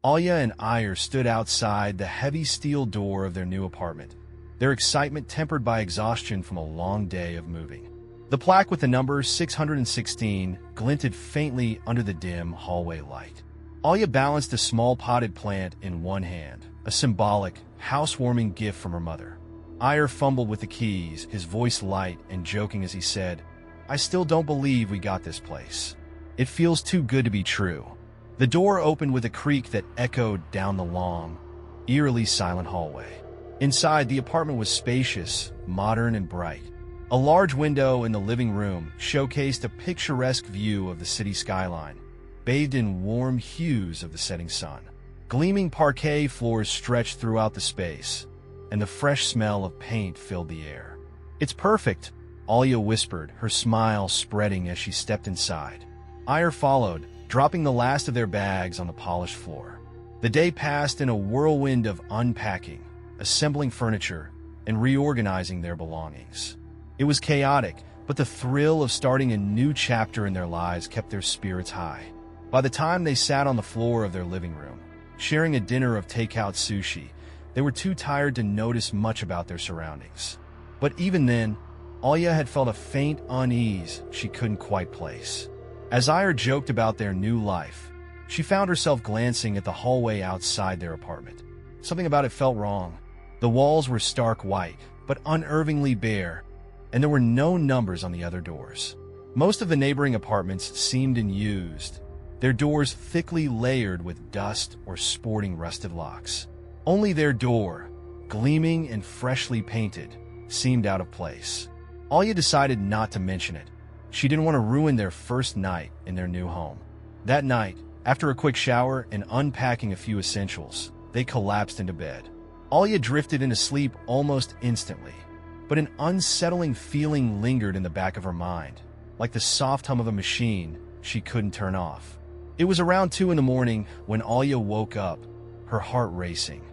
Olya and Ihor stood outside the heavy steel door of their new apartment, their excitement tempered by exhaustion from a long day of moving. The plaque with the number 616 glinted faintly under the dim hallway light. Olya balanced a small potted plant in one hand, a symbolic, housewarming gift from her mother. Ihor fumbled with the keys, his voice light and joking as he said, "I still don't believe we got this place. It feels too good to be true." The door opened with a creak that echoed down the long, eerily silent hallway. Inside, the apartment was spacious, modern, and bright. A large window in the living room showcased a picturesque view of the city skyline, bathed in warm hues of the setting sun. Gleaming parquet floors stretched throughout the space, and the fresh smell of paint filled the air. "It's perfect," Olya whispered, her smile spreading as she stepped inside. Ihor followed, dropping the last of their bags on the polished floor. The day passed in a whirlwind of unpacking, assembling furniture, and reorganizing their belongings. It was chaotic, but the thrill of starting a new chapter in their lives kept their spirits high. By the time they sat on the floor of their living room, sharing a dinner of takeout sushi, they were too tired to notice much about their surroundings. But even then, Olya had felt a faint unease she couldn't quite place. As Ihor joked about their new life, she found herself glancing at the hallway outside their apartment. Something about it felt wrong. The walls were stark white, but unnervingly bare, and there were no numbers on the other doors. Most of the neighboring apartments seemed unused, their doors thickly layered with dust or sporting rusted locks. Only their door, gleaming and freshly painted, seemed out of place. Olya decided not to mention it. She didn't want to ruin their first night in their new home. That night, after a quick shower and unpacking a few essentials, they collapsed into bed. Olya drifted into sleep almost instantly, but an unsettling feeling lingered in the back of her mind, like the soft hum of a machine she couldn't turn off. It was around 2 in the morning when Olya woke up, her heart racing.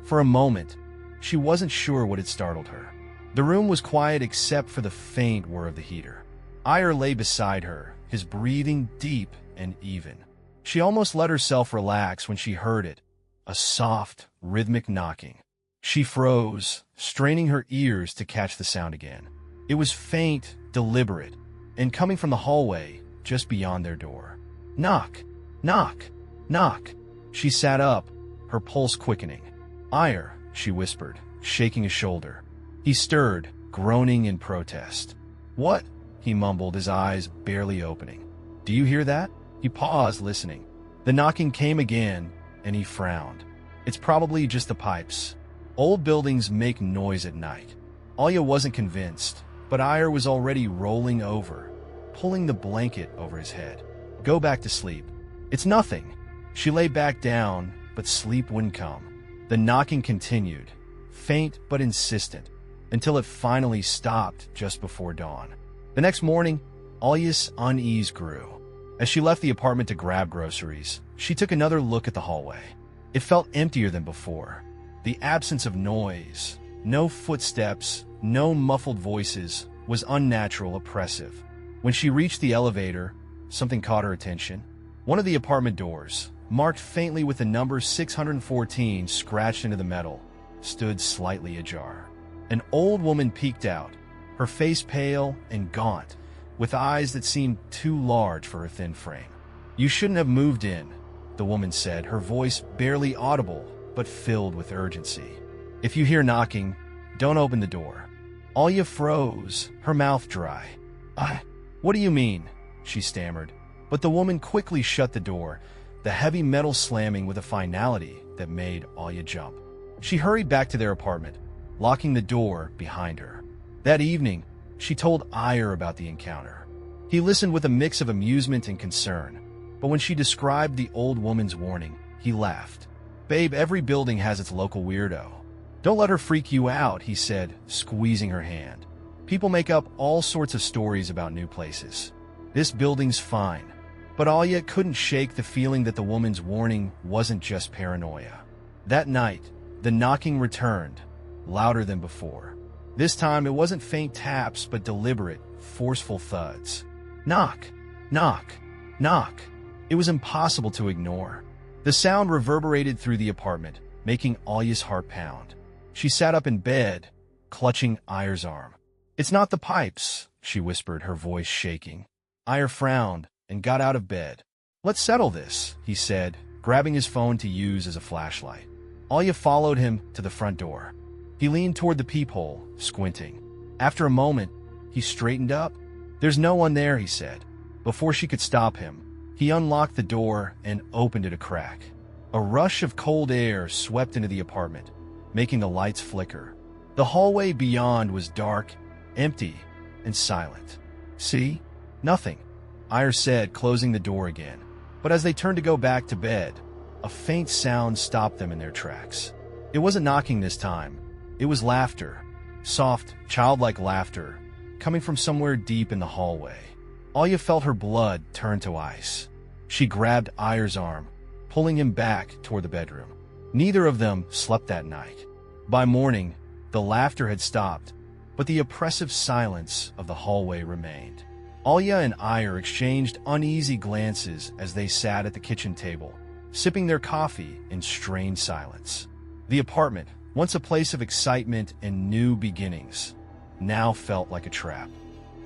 For a moment, she wasn't sure what had startled her. The room was quiet except for the faint whir of the heater. Ihor lay beside her, his breathing deep and even. She almost let herself relax when she heard it, a soft, rhythmic knocking. She froze, straining her ears to catch the sound again. It was faint, deliberate, and coming from the hallway just beyond their door. "Knock! Knock! Knock!" She sat up, her pulse quickening. "Ihor," she whispered, shaking a shoulder. He stirred, groaning in protest. "What?" he mumbled, his eyes barely opening. "Do you hear that?" He paused, listening. The knocking came again, and he frowned. "It's probably just the pipes. Old buildings make noise at night." Olya wasn't convinced, but Ihor was already rolling over, pulling the blanket over his head. "Go back to sleep. It's nothing." She lay back down, but sleep wouldn't come. The knocking continued, faint but insistent, until it finally stopped just before dawn. The next morning, Olya's unease grew. As she left the apartment to grab groceries, she took another look at the hallway. It felt emptier than before. The absence of noise, no footsteps, no muffled voices, was unnatural, oppressive. When she reached the elevator, something caught her attention. One of the apartment doors, marked faintly with the number 614 scratched into the metal, stood slightly ajar. An old woman peeked out, her face pale and gaunt, with eyes that seemed too large for her thin frame. "You shouldn't have moved in," the woman said, her voice barely audible but filled with urgency. "If you hear knocking, don't open the door." Olya froze, her mouth dry. What do you mean?" she stammered. But the woman quickly shut the door, the heavy metal slamming with a finality that made Olya jump. She hurried back to their apartment, locking the door behind her. That evening, she told Ihor about the encounter. He listened with a mix of amusement and concern, but when she described the old woman's warning, he laughed. "Babe, every building has its local weirdo. Don't let her freak you out," he said, squeezing her hand. "People make up all sorts of stories about new places. This building's fine." But Olya couldn't shake the feeling that the woman's warning wasn't just paranoia. That night, the knocking returned, louder than before. This time, it wasn't faint taps, but deliberate, forceful thuds. Knock, knock, knock. It was impossible to ignore. The sound reverberated through the apartment, making Olya's heart pound. She sat up in bed, clutching Ihor's arm. "It's not the pipes," she whispered, her voice shaking. Ihor frowned and got out of bed. "Let's settle this," he said, grabbing his phone to use as a flashlight. Olya followed him to the front door. He leaned toward the peephole, squinting. After a moment, he straightened up. "There's no one there," he said. Before she could stop him, he unlocked the door and opened it a crack. A rush of cold air swept into the apartment, making the lights flicker. The hallway beyond was dark, empty, and silent. "See? Nothing," Ihor said, closing the door again. But as they turned to go back to bed, a faint sound stopped them in their tracks. It wasn't knocking this time. It was laughter, soft, childlike laughter, coming from somewhere deep in the hallway. Olya felt her blood turn to ice. She grabbed Ihor's arm, pulling him back toward the bedroom. Neither of them slept that night. By morning, the laughter had stopped, but the oppressive silence of the hallway remained. Olya and Ihor exchanged uneasy glances as they sat at the kitchen table, sipping their coffee in strained silence. The apartment, once a place of excitement and new beginnings, now felt like a trap.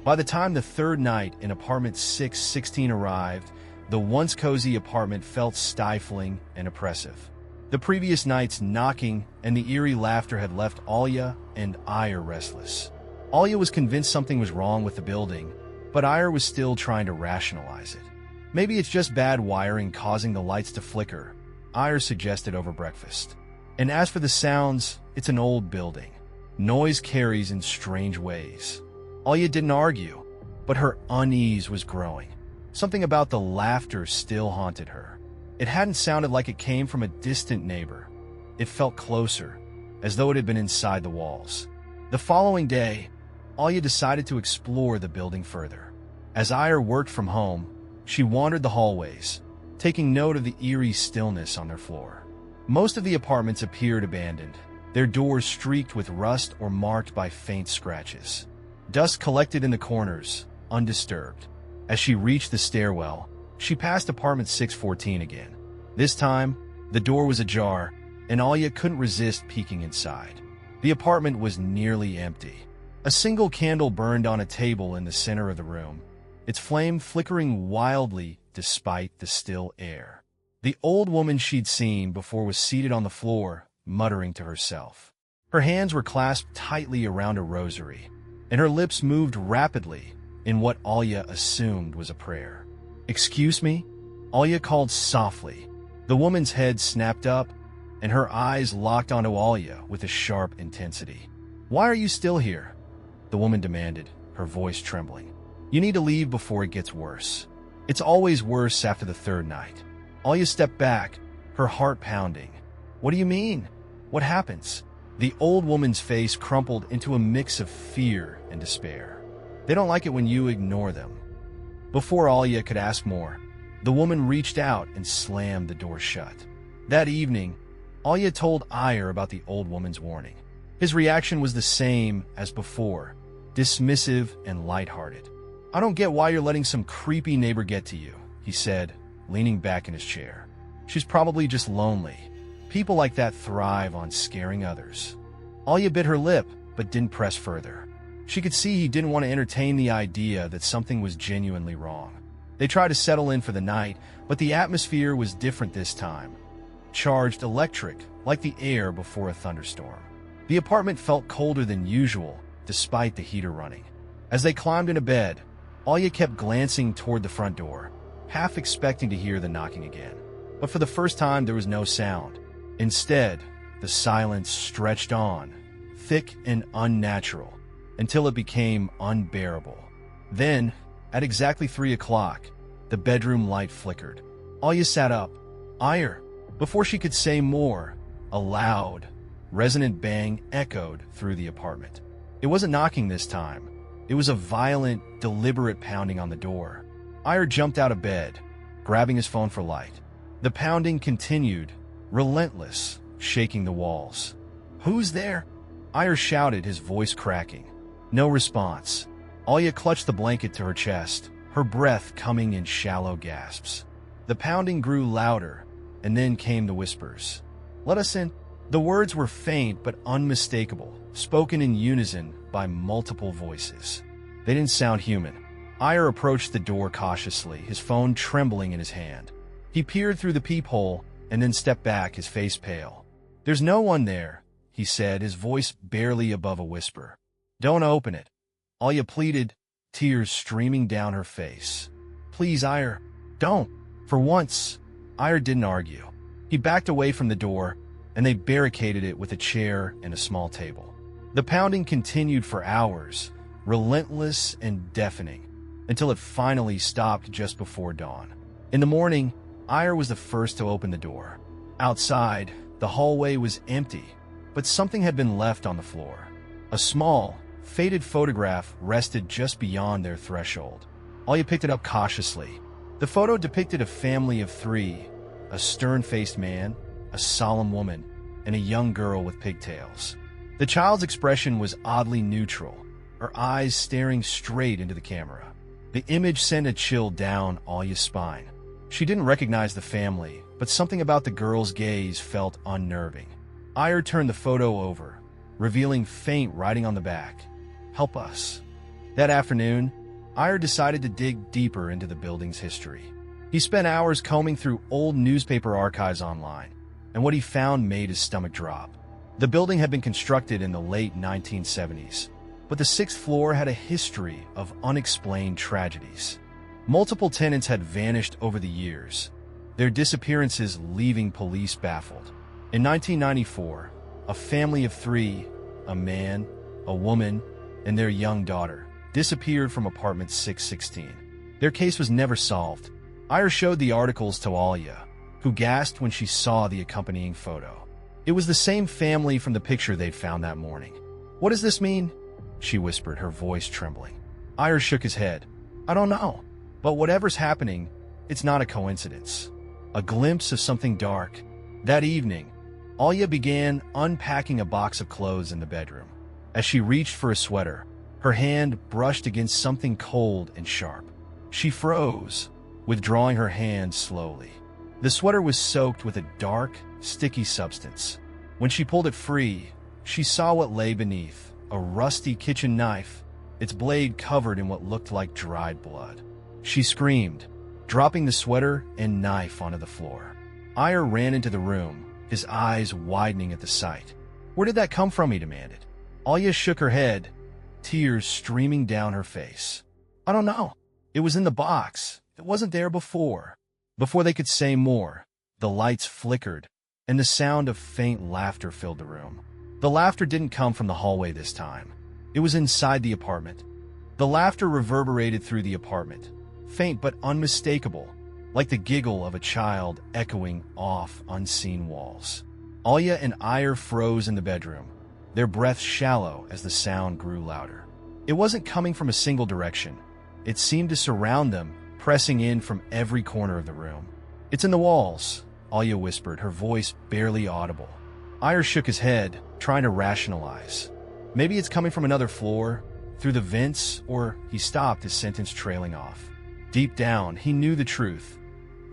By the time the third night in apartment 616 arrived, the once cozy apartment felt stifling and oppressive. The previous night's knocking and the eerie laughter had left Olya and Ihor restless. Olya was convinced something was wrong with the building, but Ihor was still trying to rationalize it. "Maybe it's just bad wiring causing the lights to flicker," Ihor suggested over breakfast. "And as for the sounds, it's an old building. Noise carries in strange ways." Olya didn't argue, but her unease was growing. Something about the laughter still haunted her. It hadn't sounded like it came from a distant neighbor. It felt closer, as though it had been inside the walls. The following day, Olya decided to explore the building further. As Ihor worked from home, she wandered the hallways, taking note of the eerie stillness on their floor. Most of the apartments appeared abandoned, their doors streaked with rust or marked by faint scratches. Dust collected in the corners, undisturbed. As she reached the stairwell, she passed apartment 614 again. This time, the door was ajar, and Olya couldn't resist peeking inside. The apartment was nearly empty. A single candle burned on a table in the center of the room, its flame flickering wildly despite the still air. The old woman she'd seen before was seated on the floor, muttering to herself. Her hands were clasped tightly around a rosary, and her lips moved rapidly in what Olya assumed was a prayer. "Excuse me?" Olya called softly. The woman's head snapped up, and her eyes locked onto Olya with a sharp intensity. "Why are you still here?" the woman demanded, her voice trembling. "You need to leave before it gets worse. It's always worse after the third night." Olya stepped back, her heart pounding. "What do you mean? What happens?" The old woman's face crumpled into a mix of fear and despair. "They don't like it when you ignore them." Before Olya could ask more, the woman reached out and slammed the door shut. That evening, Olya told Ihor about the old woman's warning. His reaction was the same as before, dismissive and lighthearted. "I don't get why you're letting some creepy neighbor get to you," he said, leaning back in his chair. "She's probably just lonely. People like that thrive on scaring others." Olya bit her lip, but didn't press further. She could see he didn't want to entertain the idea that something was genuinely wrong. They tried to settle in for the night, but the atmosphere was different this time. Charged electric, like the air before a thunderstorm. The apartment felt colder than usual, despite the heater running. As they climbed into bed, Olya kept glancing toward the front door, half expecting to hear the knocking again. But for the first time, there was no sound. Instead, the silence stretched on, thick and unnatural, until it became unbearable. Then, at exactly 3 o'clock, the bedroom light flickered. Olya sat up. "Ihor!" Before she could say more, a loud, resonant bang echoed through the apartment. It wasn't knocking this time. It was a violent, deliberate pounding on the door. Ihor jumped out of bed, grabbing his phone for light. The pounding continued, relentless, shaking the walls. "Who's there?" Ihor shouted, his voice cracking. No response. Olya clutched the blanket to her chest, her breath coming in shallow gasps. The pounding grew louder, and then came the whispers. "Let us in." The words were faint but unmistakable, spoken in unison by multiple voices. They didn't sound human. Ihor approached the door cautiously, his phone trembling in his hand. He peered through the peephole and then stepped back, his face pale. "There's no one there," he said, his voice barely above a whisper. "Don't open it," Olya pleaded, tears streaming down her face. "Please, Ihor, don't." For once, Ihor didn't argue. He backed away from the door, and they barricaded it with a chair and a small table. The pounding continued for hours, relentless and deafening, until it finally stopped just before dawn. In the morning, Ihor was the first to open the door. Outside, the hallway was empty, but something had been left on the floor. A small, faded photograph rested just beyond their threshold. Olya picked it up cautiously. The photo depicted a family of three: a stern-faced man, a solemn woman, and a young girl with pigtails. The child's expression was oddly neutral, her eyes staring straight into the camera. The image sent a chill down Olya's spine. She didn't recognize the family, but something about the girl's gaze felt unnerving. Ihor turned the photo over, revealing faint writing on the back: "Help us." That afternoon, Ihor decided to dig deeper into the building's history. He spent hours combing through old newspaper archives online, and what he found made his stomach drop. The building had been constructed in the late 1970s, but the 6th floor had a history of unexplained tragedies. Multiple tenants had vanished over the years, their disappearances leaving police baffled. In 1994, a family of three, a man, a woman, and their young daughter, disappeared from apartment 616. Their case was never solved. Ihor showed the articles to Olya, who gasped when she saw the accompanying photo. It was the same family from the picture they'd found that morning. "What does this mean?" she whispered, her voice trembling. Ihor shook his head. "I don't know. But whatever's happening, it's not a coincidence." A glimpse of something dark. That evening, Olya began unpacking a box of clothes in the bedroom. As she reached for a sweater, her hand brushed against something cold and sharp. She froze, withdrawing her hand slowly. The sweater was soaked with a dark, sticky substance. When she pulled it free, she saw what lay beneath: a rusty kitchen knife, its blade covered in what looked like dried blood. She screamed, dropping the sweater and knife onto the floor. Ihor ran into the room, his eyes widening at the sight. "Where did that come from?" he demanded. Olya shook her head, tears streaming down her face. "I don't know. It was in the box. It wasn't there before." Before they could say more, the lights flickered, and the sound of faint laughter filled the room. The laughter didn't come from the hallway this time. It was inside the apartment. The laughter reverberated through the apartment, faint but unmistakable, like the giggle of a child echoing off unseen walls. Olya and Ihor froze in the bedroom, their breaths shallow as the sound grew louder. It wasn't coming from a single direction. It seemed to surround them, pressing in from every corner of the room. "It's in the walls," Olya whispered, her voice barely audible. Ihor shook his head, trying to rationalize. Maybe it's coming from another floor, through the vents, or he stopped, his sentence trailing off. Deep down, he knew the truth.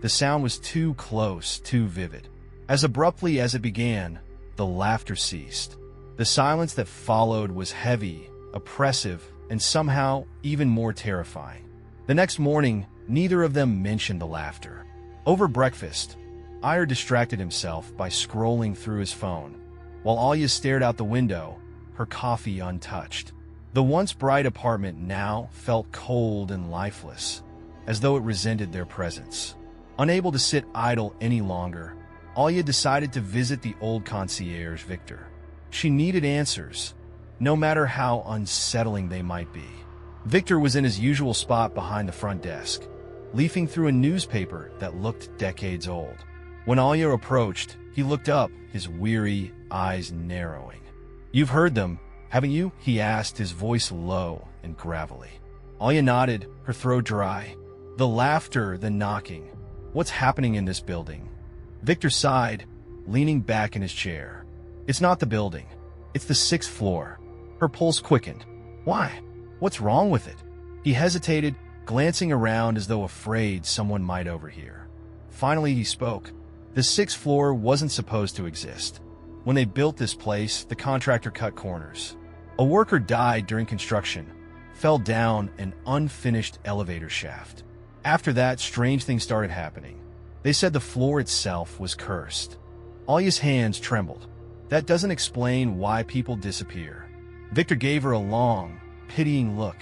The sound was too close, too vivid. As abruptly as it began, the laughter ceased. The silence that followed was heavy, oppressive, and somehow even more terrifying. The next morning, neither of them mentioned the laughter. Over breakfast, Ihor distracted himself by scrolling through his phone, while Olya stared out the window, her coffee untouched. The once bright apartment now felt cold and lifeless, as though it resented their presence. Unable to sit idle any longer, Olya decided to visit the old concierge, Victor. She needed answers, no matter how unsettling they might be. Victor was in his usual spot behind the front desk, leafing through a newspaper that looked decades old. When Olya approached, he looked up, his weary eyes narrowing. "You've heard them, haven't you?" he asked, his voice low and gravelly. Olya nodded, her throat dry. "The laughter, the knocking. What's happening in this building?" Victor sighed, leaning back in his chair. "It's not the building. It's the 6th floor." Her pulse quickened. "Why? What's wrong with it?" He hesitated, glancing around as though afraid someone might overhear. Finally he spoke. The sixth floor wasn't supposed to exist. When they built this place, the contractor cut corners. A worker died during construction, fell down an unfinished elevator shaft. After that, strange things started happening. They said the floor itself was cursed. Olya's hands trembled. That doesn't explain why people disappear. Victor gave her a long, pitying look.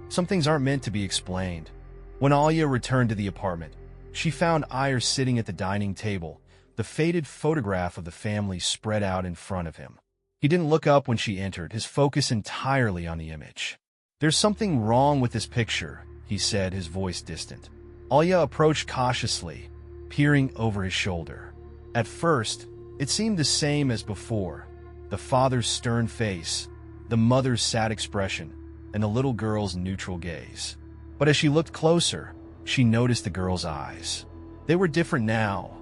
Some things aren't meant to be explained. When Olya returned to the apartment, she found Ihor sitting at the dining table, the faded photograph of the family spread out in front of him. He didn't look up when she entered, his focus entirely on the image. "There's something wrong with this picture," he said, his voice distant. Olya approached cautiously, peering over his shoulder. At first, it seemed the same as before. The father's stern face, the mother's sad expression, and the little girl's neutral gaze. But as she looked closer, she noticed the girl's eyes. They were different now,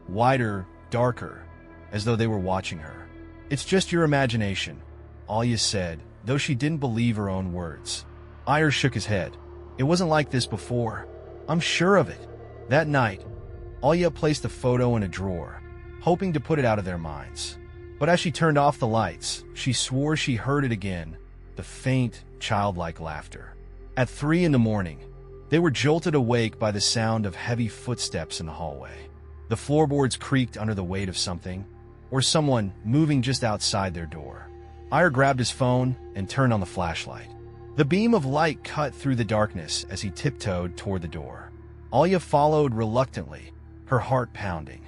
wider, darker, as though they were watching her. "It's just your imagination," Olya said, though she didn't believe her own words. Ihor shook his head. "It wasn't like this before. I'm sure of it." That night, Olya placed the photo in a drawer, hoping to put it out of their minds. But as she turned off the lights, she swore she heard it again, the faint, childlike laughter. At 3 a.m, they were jolted awake by the sound of heavy footsteps in the hallway. The floorboards creaked under the weight of something, or someone moving just outside their door. Ihor grabbed his phone and turned on the flashlight. The beam of light cut through the darkness as he tiptoed toward the door. Olya followed reluctantly, her heart pounding.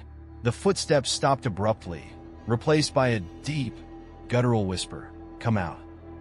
The footsteps stopped abruptly, replaced by a deep, guttural whisper, "Come out."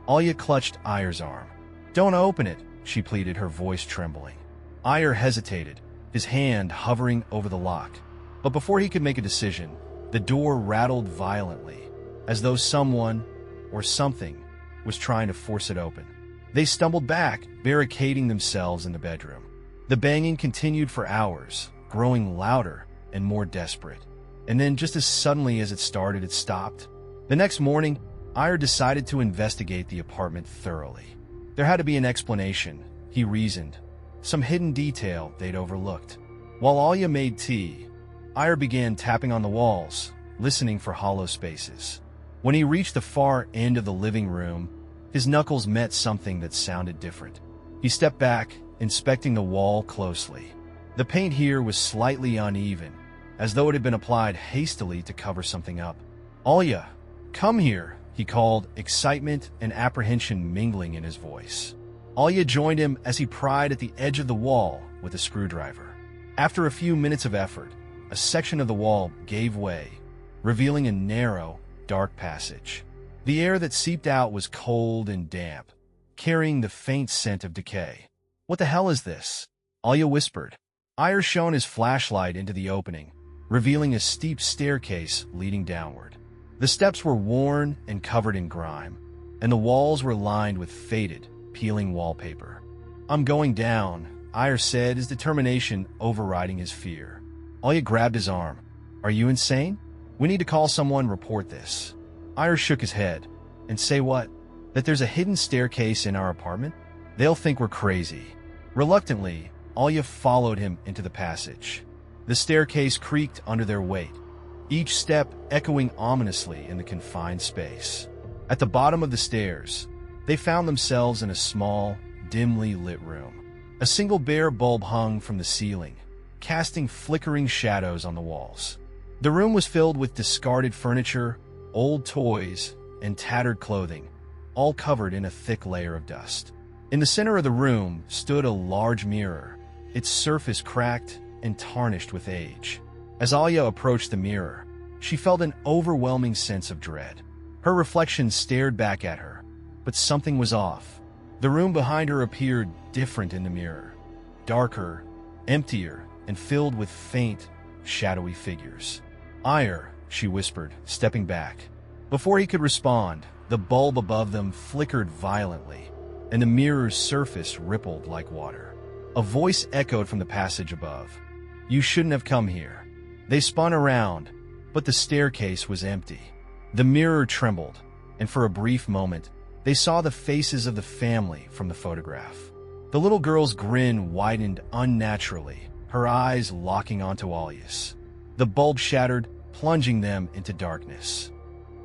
Olya clutched Ihor's arm. "Don't open it," she pleaded, her voice trembling. Ihor hesitated, his hand hovering over the lock. But before he could make a decision, the door rattled violently, as though someone or something was trying to force it open. They stumbled back, barricading themselves in the bedroom. The banging continued for hours, growing louder and more desperate. And then, just as suddenly as it started, it stopped. The next morning, Ihor decided to investigate the apartment thoroughly. There had to be an explanation, he reasoned, some hidden detail they'd overlooked. While Olya made tea, Ihor began tapping on the walls, listening for hollow spaces. When he reached the far end of the living room, his knuckles met something that sounded different. He stepped back, inspecting the wall closely. The paint here was slightly uneven, as though it had been applied hastily to cover something up. "Olya, come here," he called, excitement and apprehension mingling in his voice. Olya joined him as he pried at the edge of the wall with a screwdriver. After a few minutes of effort, a section of the wall gave way, revealing a narrow, dark passage. The air that seeped out was cold and damp, carrying the faint scent of decay. "What the hell is this?" Olya whispered. Ihor shone his flashlight into the opening, revealing a steep staircase leading downward. The steps were worn and covered in grime, and the walls were lined with faded, peeling wallpaper. "I'm going down," Ihor said, his determination overriding his fear. Olya grabbed his arm. "Are you insane? We need to call someone, report this." Ihor shook his head. "And say what? That there's a hidden staircase in our apartment? They'll think we're crazy." Reluctantly, Olya followed him into the passage. The staircase creaked under their weight, each step echoing ominously in the confined space. At the bottom of the stairs, they found themselves in a small, dimly lit room. A single bare bulb hung from the ceiling, casting flickering shadows on the walls. The room was filled with discarded furniture, old toys, and tattered clothing, all covered in a thick layer of dust. In the center of the room stood a large mirror, its surface cracked and tarnished with age. As Olya approached the mirror, she felt an overwhelming sense of dread. Her reflection stared back at her, but something was off. The room behind her appeared different in the mirror, darker, emptier, and filled with faint, shadowy figures. "Ihor," she whispered, stepping back. Before he could respond, the bulb above them flickered violently, and the mirror's surface rippled like water. A voice echoed from the passage above. "You shouldn't have come here." They spun around, but the staircase was empty. The mirror trembled, and for a brief moment, they saw the faces of the family from the photograph. The little girl's grin widened unnaturally, her eyes locking onto Olya's. The bulb shattered, plunging them into darkness.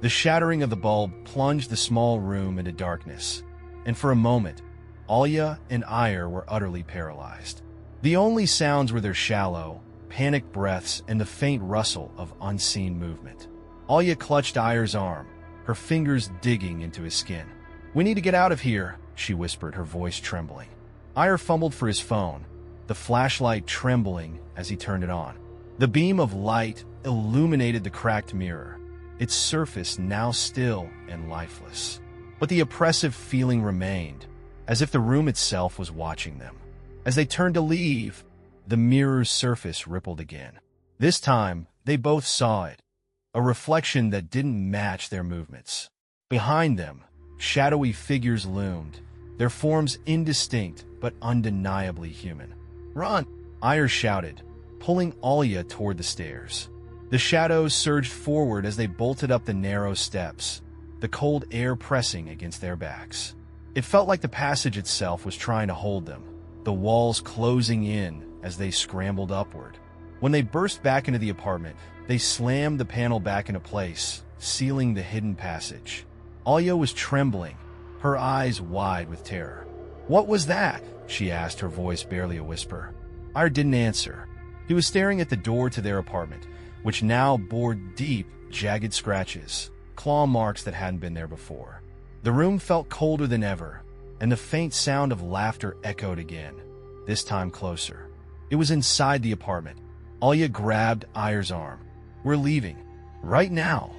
The shattering of the bulb plunged the small room into darkness, and for a moment, Olya and Ihor were utterly paralyzed. The only sounds were their shallow, panicked breaths and the faint rustle of unseen movement. Olya clutched Ihor's arm, her fingers digging into his skin. "We need to get out of here," she whispered, her voice trembling. Ihor fumbled for his phone, the flashlight trembling as he turned it on. The beam of light illuminated the cracked mirror, its surface now still and lifeless. But the oppressive feeling remained, as if the room itself was watching them. As they turned to leave, the mirror's surface rippled again. This time, they both saw it, a reflection that didn't match their movements. Behind them, shadowy figures loomed, their forms indistinct but undeniably human. "Run!" Ihor shouted, pulling Olya toward the stairs. The shadows surged forward as they bolted up the narrow steps, the cold air pressing against their backs. It felt like the passage itself was trying to hold them, the walls closing in as they scrambled upward. When they burst back into the apartment, they slammed the panel back into place, sealing the hidden passage. Olya was trembling, her eyes wide with terror. "What was that?" she asked, her voice barely a whisper. Ihor didn't answer. He was staring at the door to their apartment, which now bore deep, jagged scratches, claw marks that hadn't been there before. The room felt colder than ever, and the faint sound of laughter echoed again, this time closer. It was inside the apartment. Olya grabbed Ihor's arm. "We're leaving. Right now."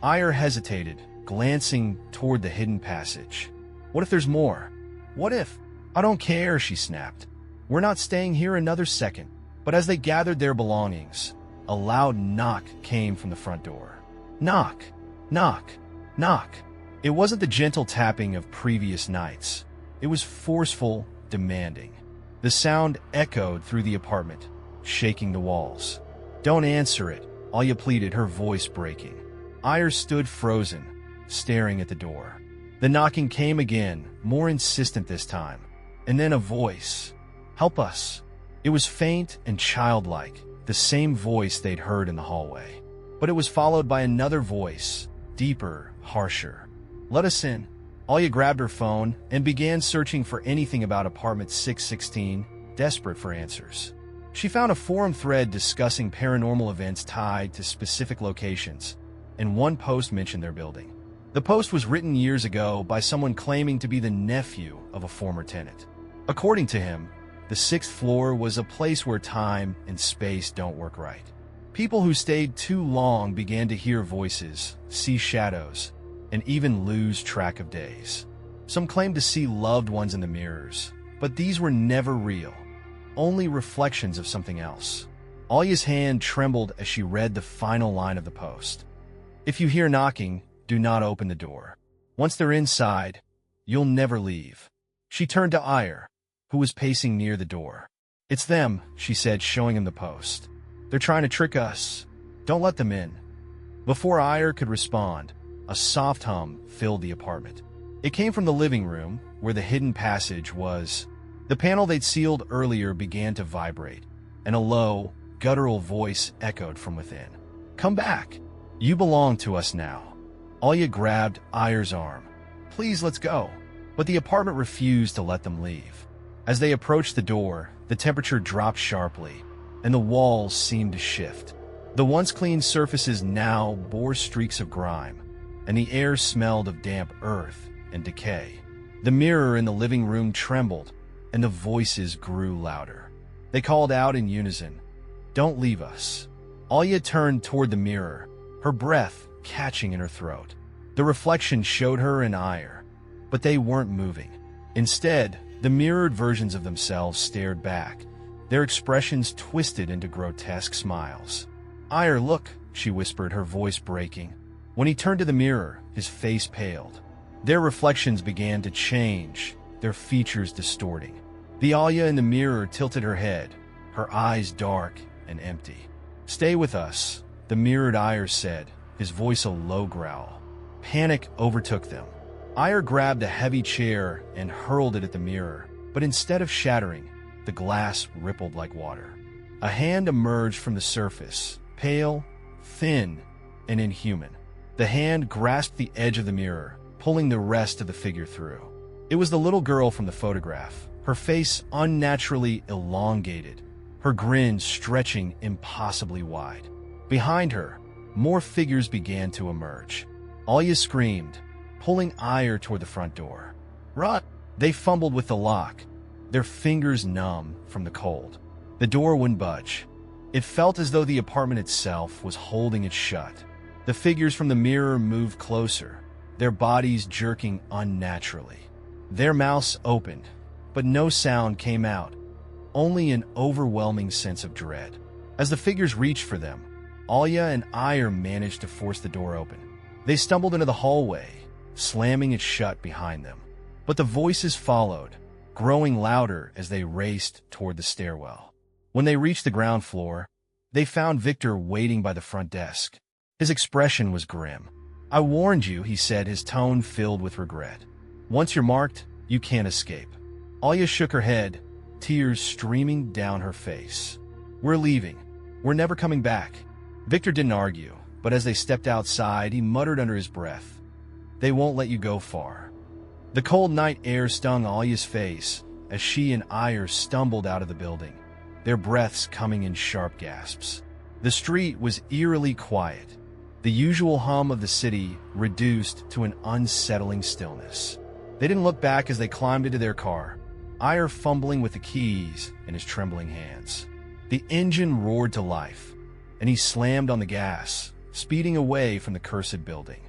Ihor hesitated, glancing toward the hidden passage. "What if there's more? What if—" "I don't care," she snapped. "We're not staying here another second." But as they gathered their belongings, a loud knock came from the front door. Knock, knock, knock. It wasn't the gentle tapping of previous nights. It was forceful, demanding. The sound echoed through the apartment, shaking the walls. "Don't answer it," Olya pleaded, her voice breaking. Ihor stood frozen, staring at the door. The knocking came again, more insistent this time. And then a voice. "Help us." It was faint and childlike, the same voice they'd heard in the hallway. But it was followed by another voice, deeper, harsher. "Let us in." Olya grabbed her phone and began searching for anything about apartment 616, desperate for answers. She found a forum thread discussing paranormal events tied to specific locations, and one post mentioned their building. The post was written years ago by someone claiming to be the nephew of a former tenant. According to him, the 6th floor was a place where time and space don't work right. People who stayed too long began to hear voices, see shadows, and even lose track of days. Some claimed to see loved ones in the mirrors, but these were never real, only reflections of something else. Olya's hand trembled as she read the final line of the post. "If you hear knocking, do not open the door. Once they're inside, you'll never leave." She turned to Ihor, who was pacing near the door. "It's them," she said, showing him the post. "They're trying to trick us. Don't let them in." Before Ihor could respond, a soft hum filled the apartment. It came from the living room, where the hidden passage was. The panel they'd sealed earlier began to vibrate, and a low, guttural voice echoed from within. "Come back. You belong to us now." Olya grabbed Ihor's arm. "Please, let's go." But the apartment refused to let them leave. As they approached the door, the temperature dropped sharply, and the walls seemed to shift. The once clean surfaces now bore streaks of grime, and the air smelled of damp earth and decay. The mirror in the living room trembled, and the voices grew louder. They called out in unison, "Don't leave us." Olya turned toward the mirror, her breath catching in her throat. The reflection showed her and Ihor, but they weren't moving. Instead, the mirrored versions of themselves stared back, their expressions twisted into grotesque smiles. "Ihor, look," she whispered, her voice breaking. When he turned to the mirror, his face paled. Their reflections began to change, their features distorting. The Olya in the mirror tilted her head, her eyes dark and empty. "Stay with us," the mirrored Ihor said, his voice a low growl. Panic overtook them. Ihor grabbed a heavy chair and hurled it at the mirror, but instead of shattering, the glass rippled like water. A hand emerged from the surface, pale, thin, and inhuman. The hand grasped the edge of the mirror, pulling the rest of the figure through. It was the little girl from the photograph, her face unnaturally elongated, her grin stretching impossibly wide. Behind her, more figures began to emerge. Olya screamed, pulling Ihor toward the front door. "Run!" They fumbled with the lock, their fingers numb from the cold. The door wouldn't budge. It felt as though the apartment itself was holding it shut. The figures from the mirror moved closer, their bodies jerking unnaturally. Their mouths opened, but no sound came out, only an overwhelming sense of dread. As the figures reached for them, Olya and Ihor managed to force the door open. They stumbled into the hallway, slamming it shut behind them. But the voices followed, growing louder as they raced toward the stairwell. When they reached the ground floor, they found Victor waiting by the front desk. His expression was grim. "I warned you," he said, his tone filled with regret. "Once you're marked, you can't escape." Olya shook her head, tears streaming down her face. "We're leaving. We're never coming back." Victor didn't argue, but as they stepped outside, he muttered under his breath, "They won't let you go far." The cold night air stung Olya's face as she and Ihor stumbled out of the building, their breaths coming in sharp gasps. The street was eerily quiet, the usual hum of the city reduced to an unsettling stillness. They didn't look back as they climbed into their car, Ihor fumbling with the keys in his trembling hands. The engine roared to life, and he slammed on the gas, speeding away from the cursed building.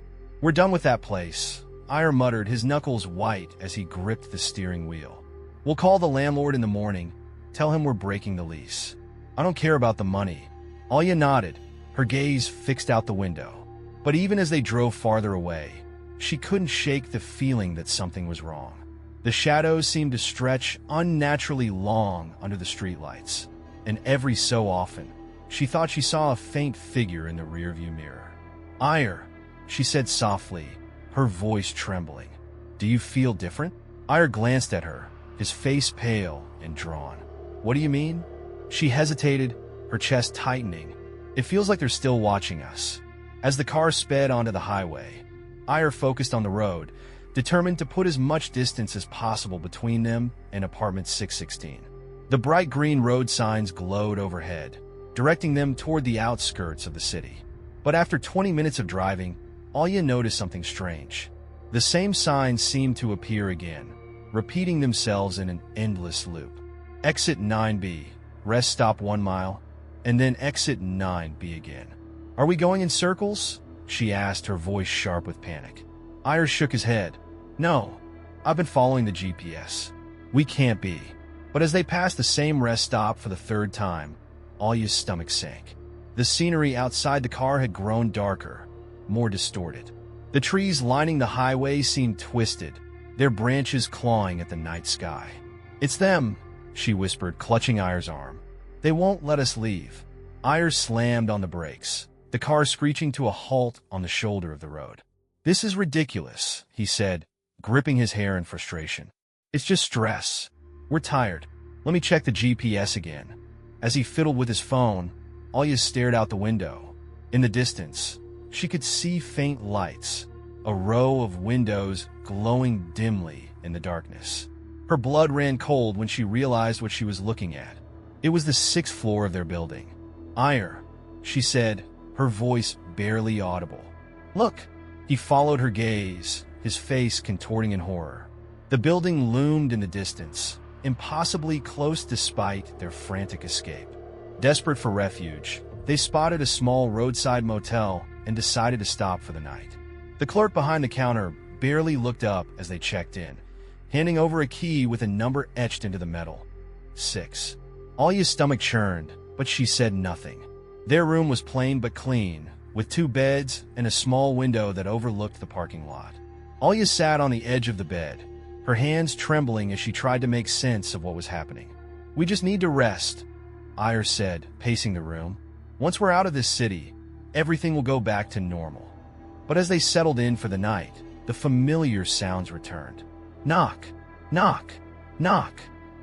"We're done with that place," Ihor muttered, his knuckles white as he gripped the steering wheel. "We'll call the landlord in the morning, tell him we're breaking the lease. I don't care about the money." Olya nodded, her gaze fixed out the window. But even as they drove farther away, she couldn't shake the feeling that something was wrong. The shadows seemed to stretch unnaturally long under the streetlights, and every so often, she thought she saw a faint figure in the rearview mirror. "Ihor," she said softly, her voice trembling. "Do you feel different?" Ihor glanced at her, his face pale and drawn. "What do you mean?" She hesitated, her chest tightening. "It feels like they're still watching us." As the car sped onto the highway, Ihor focused on the road, determined to put as much distance as possible between them and apartment 616. The bright green road signs glowed overhead, directing them toward the outskirts of the city. But after 20 minutes of driving, Olya noticed something strange. The same signs seemed to appear again, repeating themselves in an endless loop. Exit 9B, rest stop 1 mile, and then exit 9B again. "Are we going in circles?" she asked, her voice sharp with panic. Ihor shook his head. "No, I've been following the GPS. We can't be." But as they passed the same rest stop for the third time, Olya's stomach sank. The scenery outside the car had grown darker, more distorted. The trees lining the highway seemed twisted, their branches clawing at the night sky. "It's them," she whispered, clutching Ihor's arm. "They won't let us leave." Ihor slammed on the brakes, the car screeching to a halt on the shoulder of the road. "This is ridiculous," he said, gripping his hair in frustration. "It's just stress. We're tired. Let me check the GPS again." As he fiddled with his phone, Olya stared out the window. In the distance, she could see faint lights, a row of windows glowing dimly in the darkness. Her blood ran cold when she realized what she was looking at. It was the 6th floor of their building. "Ihor," she said, her voice barely audible. "Look." He followed her gaze, his face contorting in horror. The building loomed in the distance, impossibly close despite their frantic escape. Desperate for refuge, they spotted a small roadside motel and decided to stop for the night. The clerk behind the counter barely looked up as they checked in, handing over a key with a number etched into the metal. 6. Olya's stomach churned, but she said nothing. Their room was plain but clean, with 2 beds and a small window that overlooked the parking lot. Olya sat on the edge of the bed, her hands trembling as she tried to make sense of what was happening. "We just need to rest," Ihor said, pacing the room. "Once we're out of this city, everything will go back to normal." But as they settled in for the night, the familiar sounds returned. Knock, knock, knock.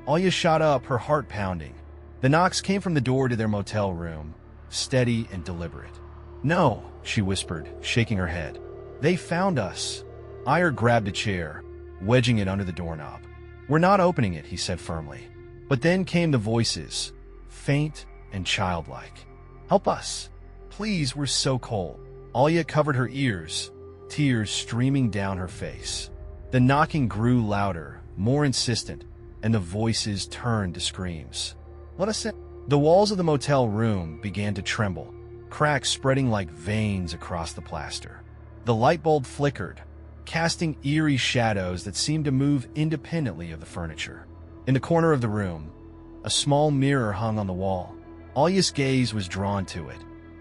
Olya shot up, her heart pounding. The knocks came from the door to their motel room, steady and deliberate. "No," she whispered, shaking her head. "They found us." Ihor grabbed a chair, wedging it under the doorknob. "We're not opening it," he said firmly. But then came the voices, faint and childlike. "Help us. Please, we're so cold." Olya covered her ears, tears streaming down her face. The knocking grew louder, more insistent, and the voices turned to screams. "Let us in." The walls of the motel room began to tremble, cracks spreading like veins across the plaster. The light bulb flickered, casting eerie shadows that seemed to move independently of the furniture. In the corner of the room, a small mirror hung on the wall. Olya's gaze was drawn to it,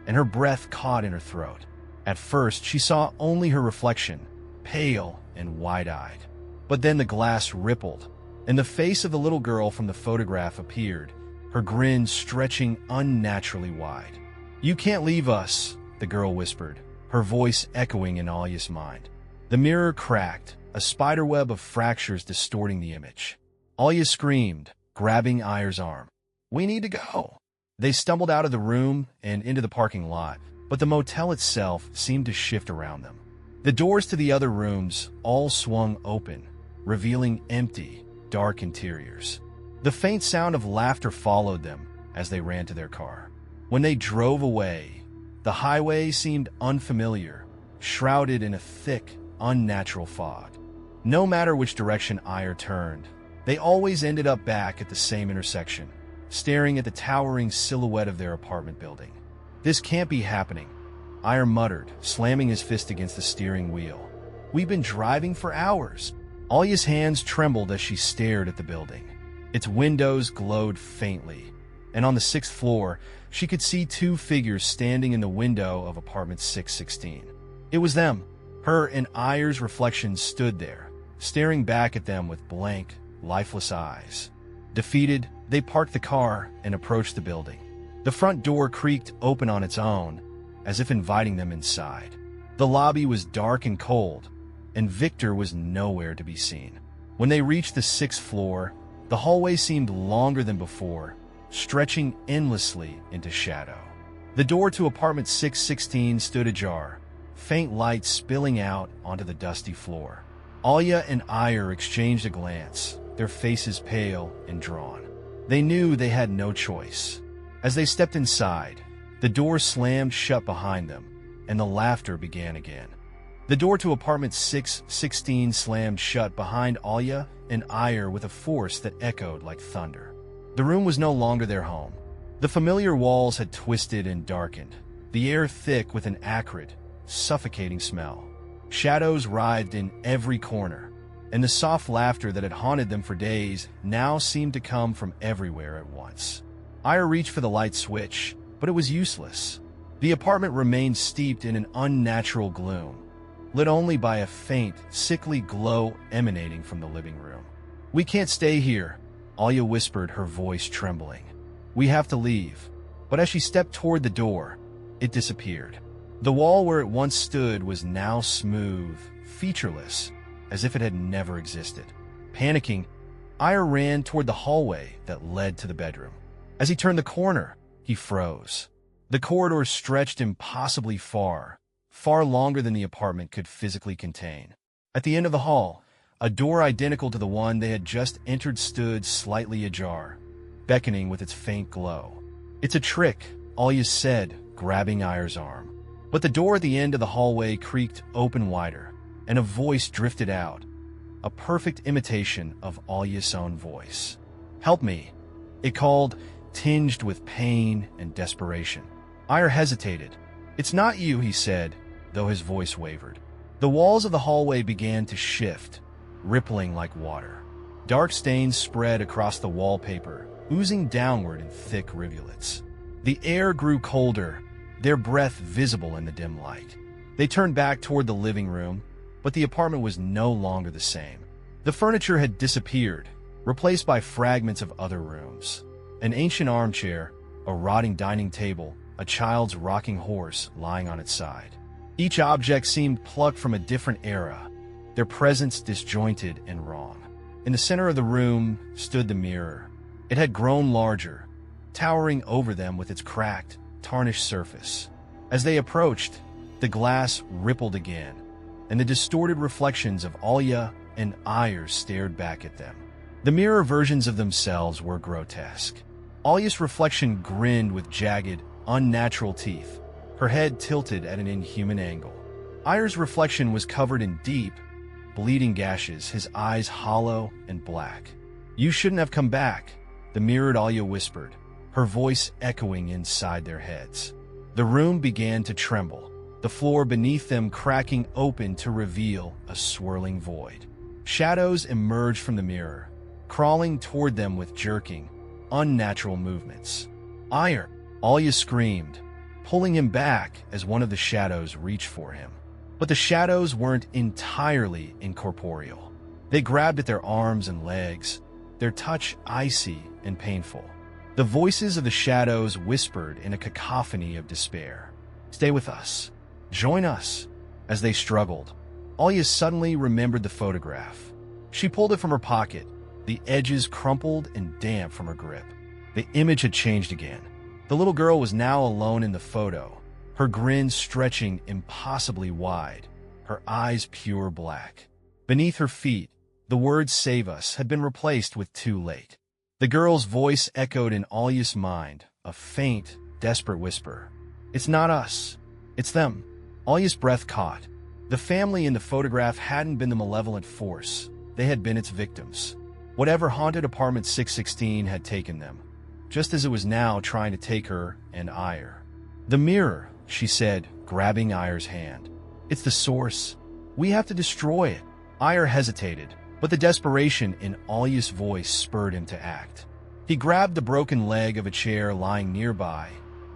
and her breath caught in her throat. At first, she saw only her reflection, pale and wide-eyed. But then the glass rippled, and the face of the little girl from the photograph appeared, her grin stretching unnaturally wide. "You can't leave us," the girl whispered, her voice echoing in Olya's mind. The mirror cracked, a spiderweb of fractures distorting the image. Olya screamed, grabbing Ihor's arm. "We need to go." They stumbled out of the room and into the parking lot, but the motel itself seemed to shift around them. The doors to the other rooms all swung open, revealing empty, dark interiors. The faint sound of laughter followed them as they ran to their car. When they drove away, the highway seemed unfamiliar, shrouded in a thick, unnatural fog. No matter which direction Ihor turned, they always ended up back at the same intersection, staring at the towering silhouette of their apartment building. "This can't be happening," Ihor muttered, slamming his fist against the steering wheel. "We've been driving for hours." Olya's hands trembled as she stared at the building. Its windows glowed faintly, and on the 6th floor, she could see two figures standing in the window of apartment 616. It was them. Her and Ihor's reflections stood there, staring back at them with blank, lifeless eyes. Defeated, they parked the car and approached the building. The front door creaked open on its own, as if inviting them inside. The lobby was dark and cold, and Victor was nowhere to be seen. When they reached the 6th floor, the hallway seemed longer than before, stretching endlessly into shadow. The door to apartment 616 stood ajar, faint light spilling out onto the dusty floor. Olya and Ihor exchanged a glance, their faces pale and drawn. They knew they had no choice. As they stepped inside, the door slammed shut behind them, and the laughter began again. The door to apartment 616 slammed shut behind Olya and Ihor with a force that echoed like thunder. The room was no longer their home. The familiar walls had twisted and darkened, the air thick with an acrid, suffocating smell. Shadows writhed in every corner, and the soft laughter that had haunted them for days now seemed to come from everywhere at once. Ihor reached for the light switch, but it was useless. The apartment remained steeped in an unnatural gloom, lit only by a faint, sickly glow emanating from the living room. "We can't stay here," Olya whispered, her voice trembling. "We have to leave." But as she stepped toward the door, it disappeared. The wall where it once stood was now smooth, featureless, as if it had never existed. Panicking, Ihor ran toward the hallway that led to the bedroom. As he turned the corner, he froze. The corridor stretched impossibly far, far longer than the apartment could physically contain. At the end of the hall, a door identical to the one they had just entered stood slightly ajar, beckoning with its faint glow. "It's a trick," Olya said, grabbing Ihor's arm. But the door at the end of the hallway creaked open wider, and a voice drifted out, a perfect imitation of Olya's own voice. "Help me," it called, tinged with pain and desperation. Ihor hesitated. "It's not you," he said, though his voice wavered. The walls of the hallway began to shift, rippling like water. Dark stains spread across the wallpaper, oozing downward in thick rivulets. The air grew colder, their breath visible in the dim light. They turned back toward the living room, but the apartment was no longer the same. The furniture had disappeared, replaced by fragments of other rooms. An ancient armchair, a rotting dining table, a child's rocking horse lying on its side. Each object seemed plucked from a different era, their presence disjointed and wrong. In the center of the room stood the mirror. It had grown larger, towering over them with its cracked, tarnished surface. As they approached, the glass rippled again, and the distorted reflections of Olya and Ihor stared back at them. The mirror versions of themselves were grotesque. Olya's reflection grinned with jagged, unnatural teeth, her head tilted at an inhuman angle. Ihor's reflection was covered in deep, bleeding gashes, his eyes hollow and black. "You shouldn't have come back," the mirrored Olya whispered, her voice echoing inside their heads. The room began to tremble, the floor beneath them cracking open to reveal a swirling void. Shadows emerged from the mirror, crawling toward them with jerking, unnatural movements. "Ihor!" Olya screamed, pulling him back as one of the shadows reached for him. But the shadows weren't entirely incorporeal. They grabbed at their arms and legs, their touch icy and painful. The voices of the shadows whispered in a cacophony of despair. "Stay with us. Join us." As they struggled, Olya suddenly remembered the photograph. She pulled it from her pocket, the edges crumpled and damp from her grip. The image had changed again. The little girl was now alone in the photo, her grin stretching impossibly wide, her eyes pure black. Beneath her feet, the words "Save us" had been replaced with "Too late." The girl's voice echoed in Olya's mind, a faint, desperate whisper. "It's not us. It's them." Olya's breath caught. The family in the photograph hadn't been the malevolent force. They had been its victims. Whatever haunted apartment 616 had taken them, just as it was now trying to take her and Ihor. "The mirror," she said, grabbing Ihor's hand. "It's the source. We have to destroy it." Ihor hesitated, but the desperation in Olya's voice spurred him to act. He grabbed the broken leg of a chair lying nearby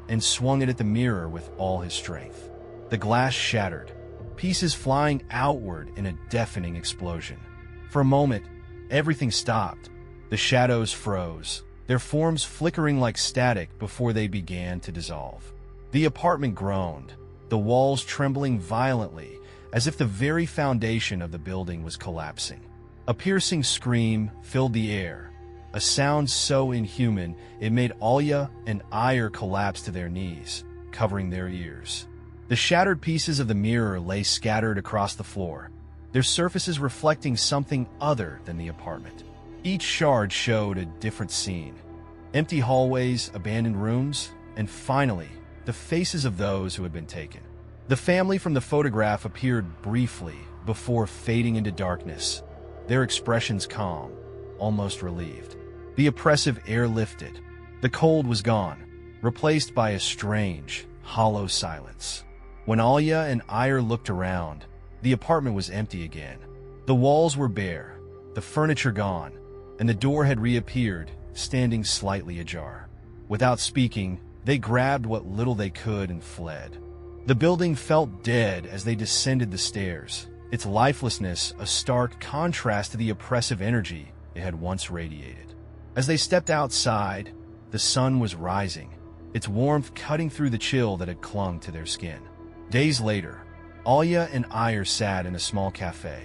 and swung it at the mirror with all his strength. The glass shattered, pieces flying outward in a deafening explosion. For a moment, everything stopped. The shadows froze, their forms flickering like static before they began to dissolve. The apartment groaned, the walls trembling violently as if the very foundation of the building was collapsing. A piercing scream filled the air, a sound so inhuman it made Olya and Ihor collapse to their knees, covering their ears. The shattered pieces of the mirror lay scattered across the floor, their surfaces reflecting something other than the apartment. Each shard showed a different scene. Empty hallways, abandoned rooms, and finally, the faces of those who had been taken. The family from the photograph appeared briefly before fading into darkness, their expressions calm, almost relieved. The oppressive air lifted. The cold was gone, replaced by a strange, hollow silence. When Olya and Ihor looked around, the apartment was empty again. The walls were bare, the furniture gone, and the door had reappeared, standing slightly ajar. Without speaking, they grabbed what little they could and fled. The building felt dead as they descended the stairs, its lifelessness a stark contrast to the oppressive energy it had once radiated. As they stepped outside, the sun was rising, its warmth cutting through the chill that had clung to their skin. Days later, Olya and Ihor sat in a small cafe,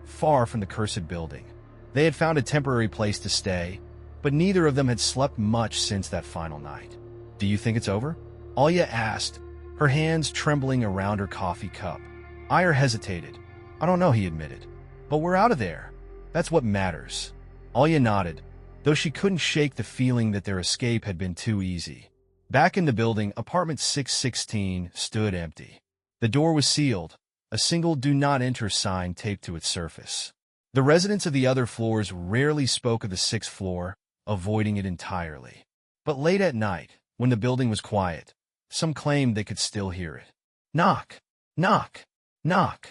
far from the cursed building. They had found a temporary place to stay, but neither of them had slept much since that final night. "Do you think it's over?" Olya asked, her hands trembling around her coffee cup. Ihor hesitated. "I don't know," he admitted. "But we're out of there. That's what matters." Olya nodded, though she couldn't shake the feeling that their escape had been too easy. Back in the building, apartment 616 stood empty. The door was sealed, a single "Do Not Enter" sign taped to its surface. The residents of the other floors rarely spoke of the sixth floor, avoiding it entirely. But late at night, when the building was quiet, some claimed they could still hear it. Knock, knock, knock.